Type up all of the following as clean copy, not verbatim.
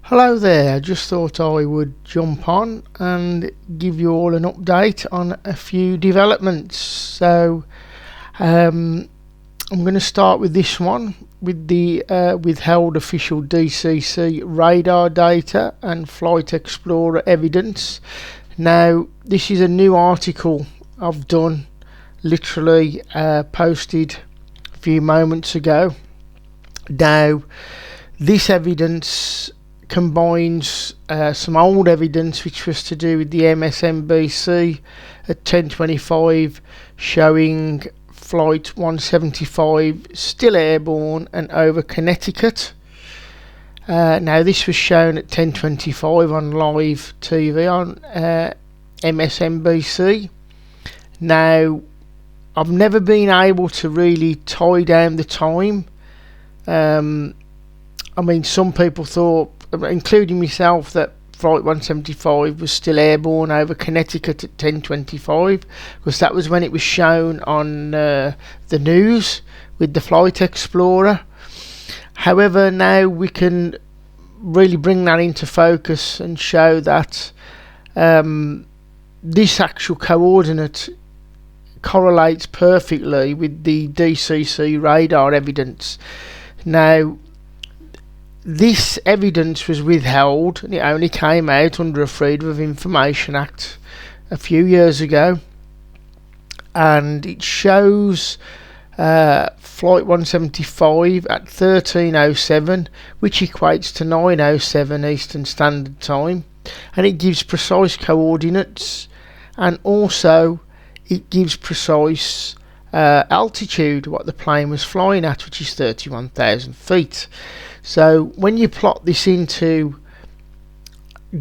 Hello there, I just thought I would jump on and give you all an update on a few developments. So I'm going to start with this one, with the withheld official DCC radar data and Flight Explorer evidence. Now this is a new article I've done, literally posted a few moments ago. Now this evidence combines some old evidence which was to do with the MSNBC at 10:25 showing flight 175 still airborne and over Connecticut. Now this was shown at 10:25 on live TV on MSNBC. Now I've never been able to really tie down the time. I mean, some people thought, including myself, that flight 175 was still airborne over Connecticut at 10:25 because that was when it was shown on the news with the Flight Explorer. However, now we can really bring that into focus and show that this actual coordinate correlates perfectly with the DCC radar evidence. Now this evidence was withheld and it only came out under a Freedom of Information Act a few years ago, and it shows flight 175 at 13:07, which equates to 9:07 Eastern Standard Time, and it gives precise coordinates, and also it gives precise altitude, what the plane was flying at, which is 31,000 feet. So when you plot this into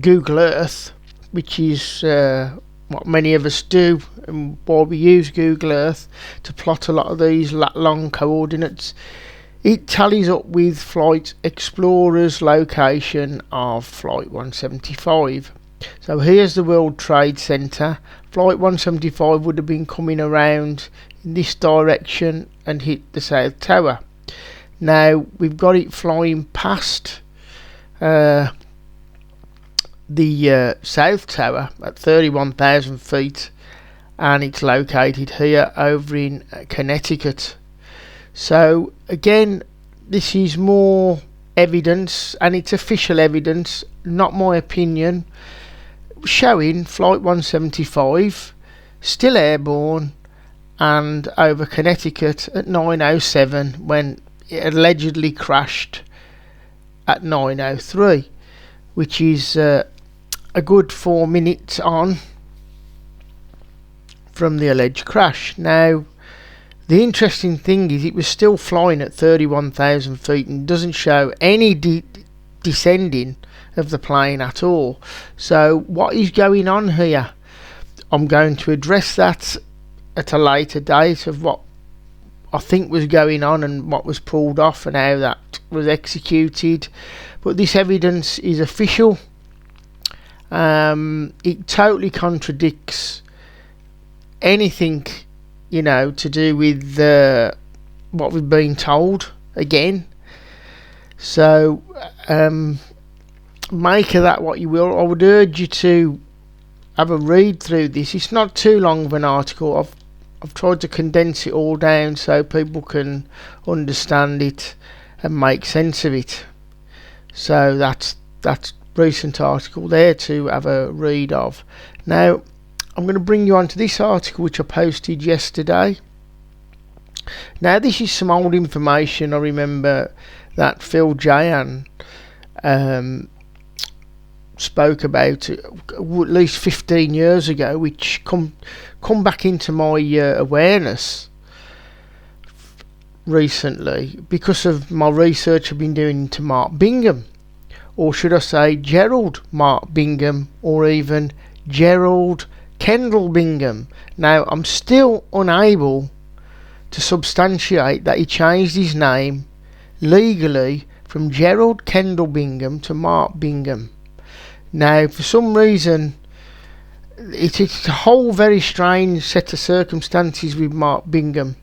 Google Earth, which is what many of us do and why we use Google Earth to plot a lot of these long coordinates, it tallies up with Flight Explorer's location of flight 175. So here's the World Trade Center. Flight 175 would have been coming around in this direction and hit the South Tower. Now we've got it flying past the South Tower at 31,000 feet, and it's located here over in Connecticut. So again, this is more evidence, and it's official evidence, not my opinion, showing flight 175 still airborne and over Connecticut at 9:07 when it allegedly crashed at 9:03, which is a good 4 minutes on from the alleged crash. Now the interesting thing is it was still flying at 31,000 feet and doesn't show any descending of the plane at all. So what is going on here? I'm going to address that at a later date of what I think was going on and what was pulled off and how that was executed. But this evidence is official. It totally contradicts anything, to do with what we've been told again. So make of that what you will. I would urge you to have a read through this. It's not too long of an article. I've tried to condense it all down so people can understand it and make sense of it. So that's recent article there to have a read of. Now I'm going to bring you on to this article which I posted yesterday. Now this is some old information. I remember that Phil Jahan spoke about at least 15 years ago, which come back into my awareness recently because of my research I've been doing into Mark Bingham, or should I say Gerald Mark Bingham, or even Gerald Kendall Bingham. Now I'm still unable to substantiate that he changed his name legally from Gerald Kendall Bingham to Mark Bingham. Now for some reason it's a whole very strange set of circumstances with Mark Bingham,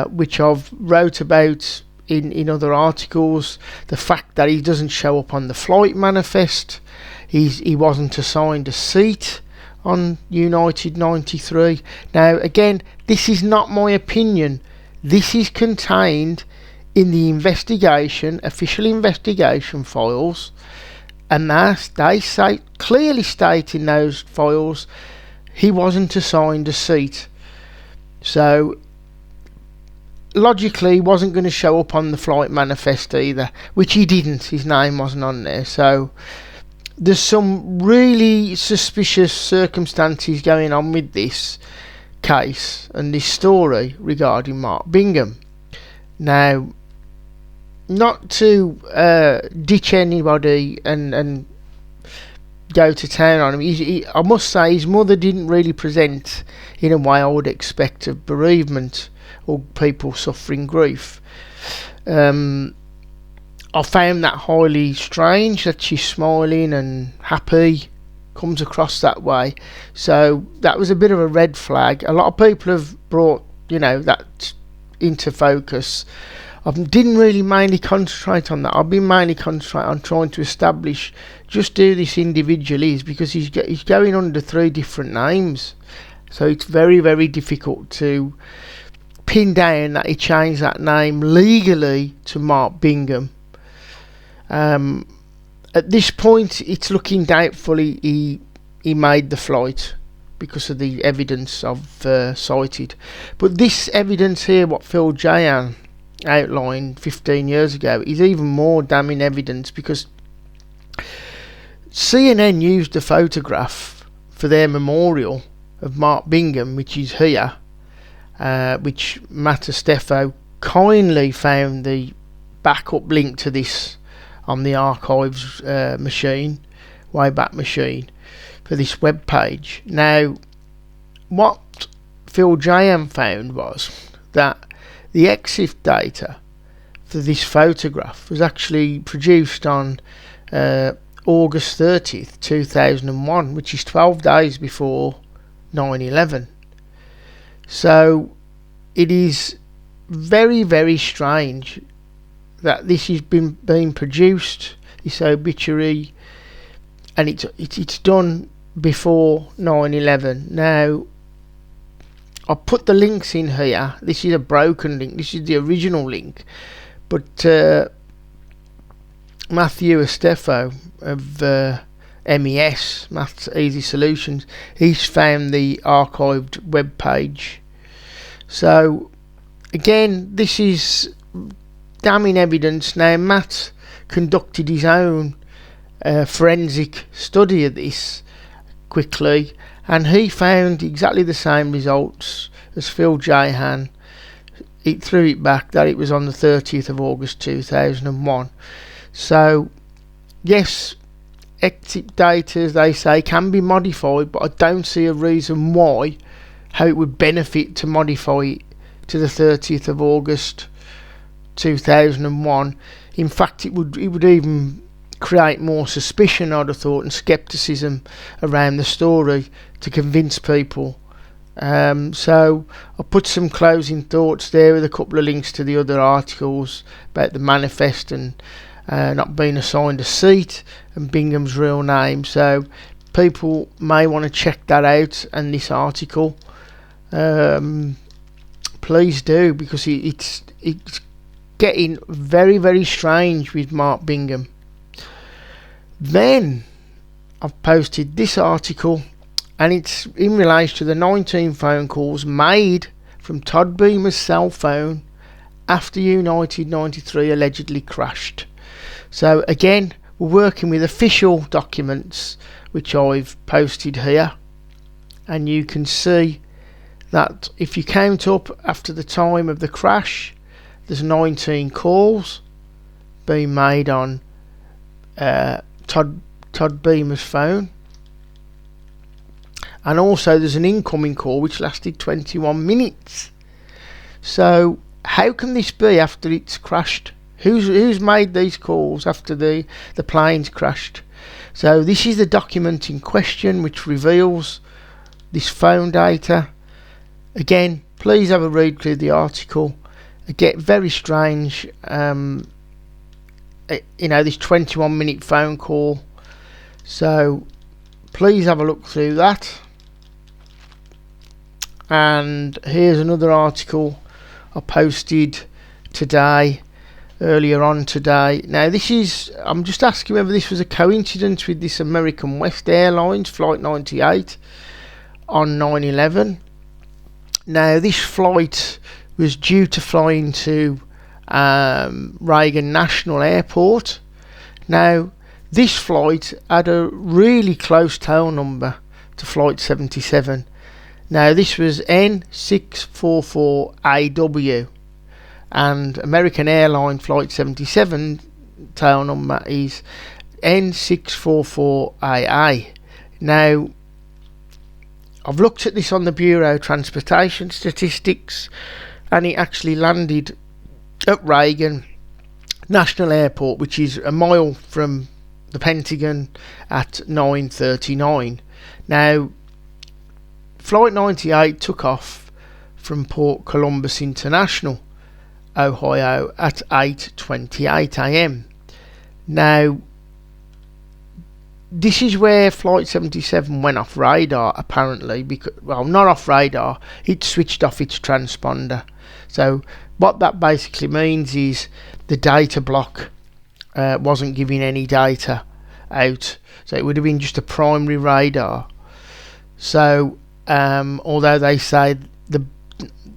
which I've wrote about in other articles. The fact that he doesn't show up on the flight manifest, he wasn't assigned a seat on United 93. Now again, this is not my opinion. This is contained in the official investigation files, and they say, clearly state in those files, he wasn't assigned a seat. So logically, he wasn't going to show up on the flight manifest either, which he didn't. His name wasn't on there. So there's some really suspicious circumstances going on with this case and this story regarding Mark Bingham. Now, not to ditch anybody and go to town on him, I must say his mother didn't really present in a way I would expect of bereavement or people suffering grief. I found that highly strange, that she's smiling and happy, comes across that way. So that was a bit of a red flag. A lot of people have brought, that into focus. I didn't really mainly concentrate on that. I've been mainly concentrating on trying to establish just who this individual is, because he's going under 3 different names. So it's very, very difficult to pin down that he changed that name legally to Mark Bingham. At this point, it's looking doubtful he made the flight because of the evidence I've cited. But this evidence here, what Phil Jahan outlined 15 years ago, is even more damning evidence, because CNN used a photograph for their memorial of Mark Bingham, which is here, which Matt Estefo kindly found the backup link to this on the archives Wayback Machine, for this web page. Now, what Phil Jahan found was that the EXIF data for this photograph was actually produced on August 30th, 2001, which is 12 days before 9/11. So it is very, very strange that this has been being produced, this obituary, and it's done before 9/11. Now, I put the links in here. This is a broken link. This is the original link, but Matthew Estefo of MES, Maths Easy Solutions, he's found the archived web page. So again, this is damning evidence. Now, Matt conducted his own forensic study of this quickly, and he found exactly the same results as Phil Jahan. It threw it back that it was on the 30th of August 2001. So yes, EXIF data, as they say, can be modified, but I don't see a reason why, how it would benefit to modify it to the 30th of August 2001. In fact, it would even create more suspicion, I'd have thought, and scepticism around the story to convince people. So I put some closing thoughts there with a couple of links to the other articles about the manifest and not being assigned a seat and Bingham's real name. So people may want to check that out, and this article, please do, because it's getting very, very strange with Mark Bingham. Then I've posted this article, and it's in relation to the 19 phone calls made from Todd Beamer's cell phone after United 93 allegedly crashed. So again, we're working with official documents, which I've posted here, and you can see that if you count up after the time of the crash, there's 19 calls being made on Todd Beamer's phone, and also there's an incoming call which lasted 21 minutes. So how can this be after it's crashed? Who's made these calls after the planes crashed? So this is the document in question, which reveals this phone data. Again, please have a read through the article, Again, very strange. You know, this 21-minute phone call. So please have a look through that. And here's another article I posted today, earlier on today. Now this is, I'm just asking whether this was a coincidence with this American West Airlines Flight 98 on 9/11. Now this flight was due to fly into Reagan National Airport. Now this flight had a really close tail number to Flight 77. Now this was N644AW, and American Airline Flight 77 tail number is N644AA. Now I've looked at this on the Bureau of Transportation Statistics, and it actually landed at Reagan National Airport, which is a mile from the Pentagon, at 9:39. Now Flight 98 took off from Port Columbus International, Ohio, at 8:28 a.m. Now this is where Flight 77 went off radar, apparently, because, well, not off radar, it switched off its transponder. So what that basically means is the data block wasn't giving any data out, so it would have been just a primary radar. So although they say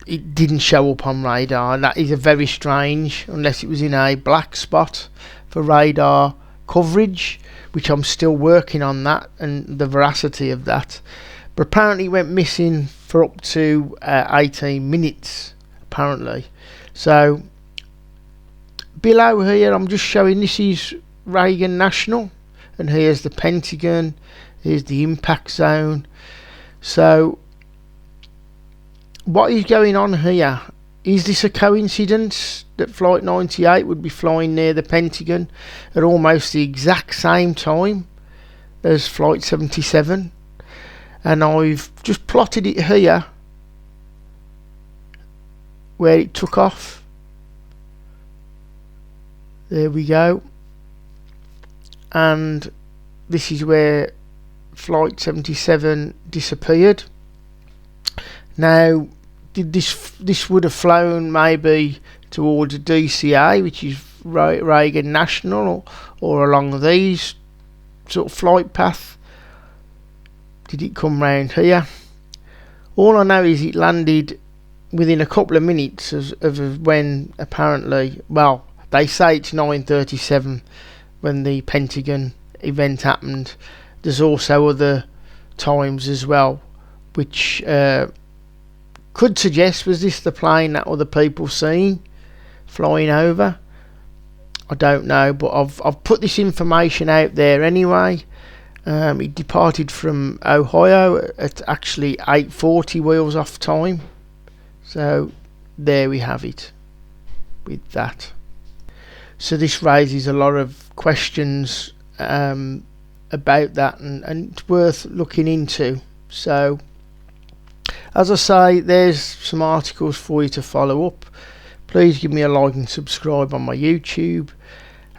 it didn't show up on radar, and that is a very strange, unless it was in a black spot for radar coverage, which I'm still working on that and the veracity of that. But apparently it went missing for up to 18 minutes apparently. So below here I'm just showing, this is Reagan National, and here's the Pentagon, here's the impact zone. So what is going on here? Is this a coincidence that Flight 98 would be flying near the Pentagon at almost the exact same time as Flight 77? And I've just plotted it here where it took off. There we go. And this is where Flight 77 disappeared. Now this would have flown maybe towards DCA, which is Reagan National, or along these sort of flight path. Did it come round here? All I know is it landed within a couple of minutes of when, apparently, well, they say it's 9:37 when the Pentagon event happened. There's also other times as well, which could suggest, was this the plane that other people seen flying over? I don't know, but I've put this information out there anyway. It departed from Ohio at actually 8:40 wheels off time. So there we have it with that. So this raises a lot of questions about that, and it's worth looking into. So as I say, there's some articles for you to follow up. Please give me a like and subscribe on my YouTube,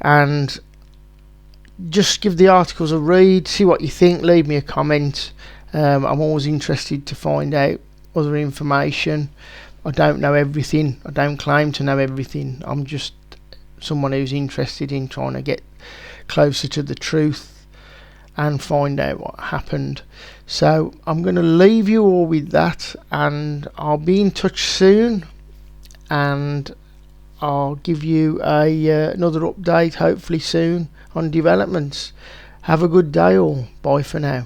and just give the articles a read, see what you think, leave me a comment. I'm always interested to find out other information. I don't know everything, I don't claim to know everything. I'm just someone who's interested in trying to get closer to the truth and find out what happened. So I'm going to leave you all with that, and I'll be in touch soon, and I'll give you another update hopefully soon on developments. Have a good day all. Bye for now.